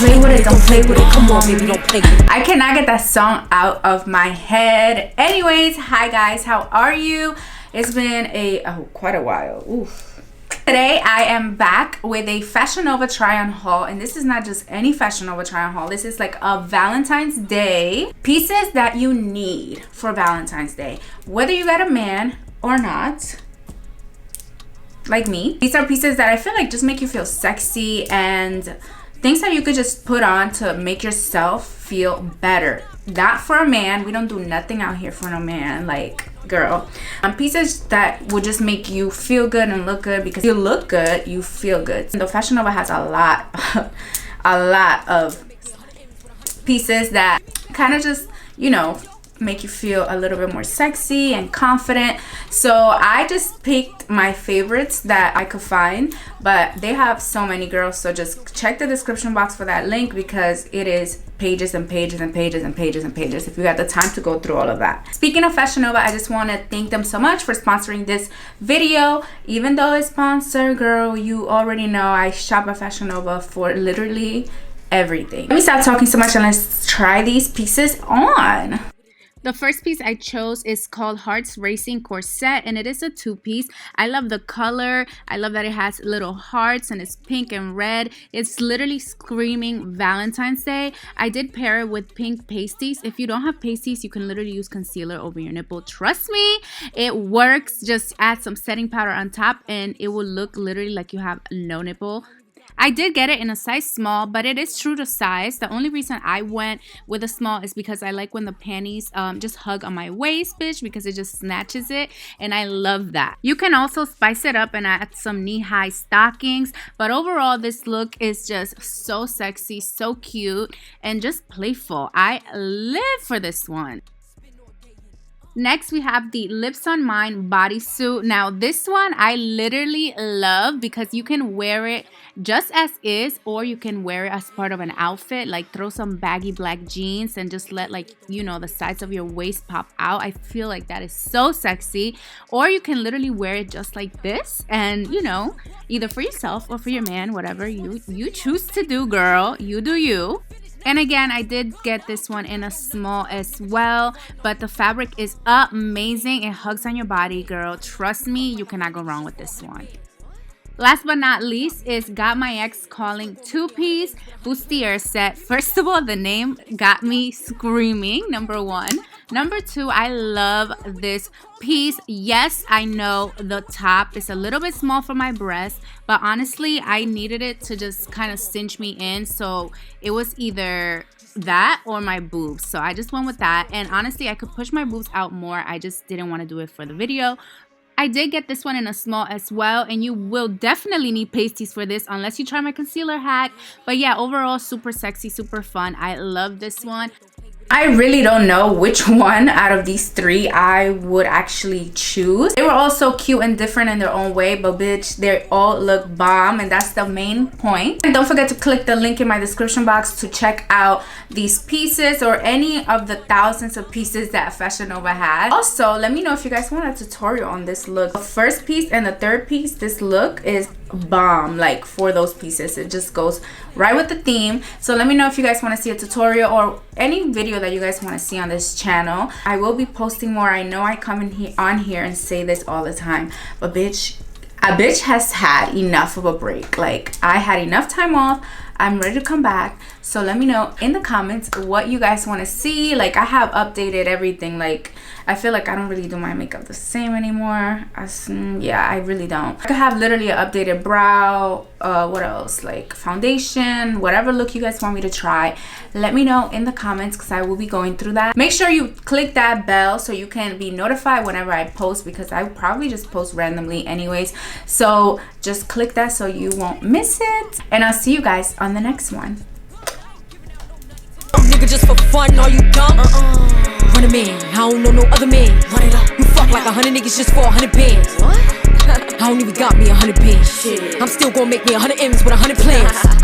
play with it, don't play with it. Come on, baby, don't play with it. I cannot get that song out of my head. Anyways, hi guys, how are you? It's been quite a while. Oof. Today I am back with a Fashion Nova try-on haul, and this is not just any Fashion Nova try-on haul. This is like a Valentine's Day pieces that you need for Valentine's Day, whether you got a man or not. Like me, these are pieces that I feel like just make you feel sexy and things that you could just put on to make yourself feel better. Not for a man. We don't do nothing out here for no man, like, girl. Pieces that will just make you feel good and look good, because you look good, you feel good. The Fashion Nova has a lot of pieces that kind of just, you know, make you feel a little bit more sexy and confident. So I just picked my favorites that I could find, but they have so many, girls, so just check the description box for that link, because it is pages and pages and pages and pages and pages if you have the time to go through all of that. Speaking of Fashion Nova, I just want to thank them so much for sponsoring this video. Even though it's sponsored, girl, you already know I shop at Fashion Nova for literally everything. Let me stop talking so much and let's try these pieces on. The first piece I chose is called Hearts Racing Corset, and it is a two-piece. I love the color. I love that it has little hearts and it's pink and red. It's literally screaming Valentine's Day. I did pair it with pink pasties. If you don't have pasties, you can literally use concealer over your nipple. Trust me, it works. Just add some setting powder on top and it will look literally like you have no nipple. I did get it in a size small, but it is true to size. The only reason I went with a small is because I like when the panties just hug on my waist, bitch, because it just snatches it, and I love that. You can also spice it up and add some knee-high stockings, but overall this look is just so sexy, so cute, and just playful. I live for this one. Next, we have the Lips on Mine bodysuit. Now, this one I literally love because you can wear it just as is, or you can wear it as part of an outfit, like throw some baggy black jeans and just let, like, you know, the sides of your waist pop out. I feel like that is so sexy. Or you can literally wear it just like this and, you know, either for yourself or for your man, whatever you choose to do, girl. You do you. And again, I did get this one in a small as well, but the fabric is amazing. It hugs on your body, girl. Trust me, you cannot go wrong with this one. Last but not least is Got My Ex Calling two-piece Bustier set. First of all, the name got me screaming, number one. Number two, I love this piece. Yes, I know the top is a little bit small for my breast, but honestly, I needed it to just kind of cinch me in. So it was either that or my boobs. So I just went with that. And honestly, I could push my boobs out more. I just didn't want to do it for the video. I did get this one in a small as well, and you will definitely need pasties for this unless you try my concealer hack. But yeah, overall, super sexy, super fun. I love this one. I really don't know which one out of these three I would actually choose. They were all so cute and different in their own way, but bitch, they all look bomb, and that's the main point. And don't forget to click the link in my description box to check out these pieces or any of the thousands of pieces that Fashion Nova has. Also, let me know if you guys want a tutorial on this look. The first piece and the third piece, this look is bomb. Like, for those pieces, it just goes right with the theme. So let me know if you guys want to see a tutorial or any video that you guys want to see on this channel. I will be posting more. I know I come in on here and say this all the time, but bitch, a bitch has had enough of a break. Like, I had enough time off. I'm ready to come back. So let me know in the comments what you guys want to see. Like, I have updated everything. Like, I feel like I don't really do my makeup the same anymore. Yeah, I really don't. I could have literally an updated brow. What else? Like foundation, whatever look you guys want me to try. Let me know in the comments, because I will be going through that. Make sure you click that bell so you can be notified whenever I post, because I probably just post randomly anyways. So just click that so you won't miss it. And I'll see you guys on the next one. Nigga, just for fun, are you dumb? Run a man, I don't know no other man. Run it up. You fuck like 100 niggas just for 100 bands. What? I don't even got me 100 bands. Shit. I'm still gonna make me 100 M's with 100 plans.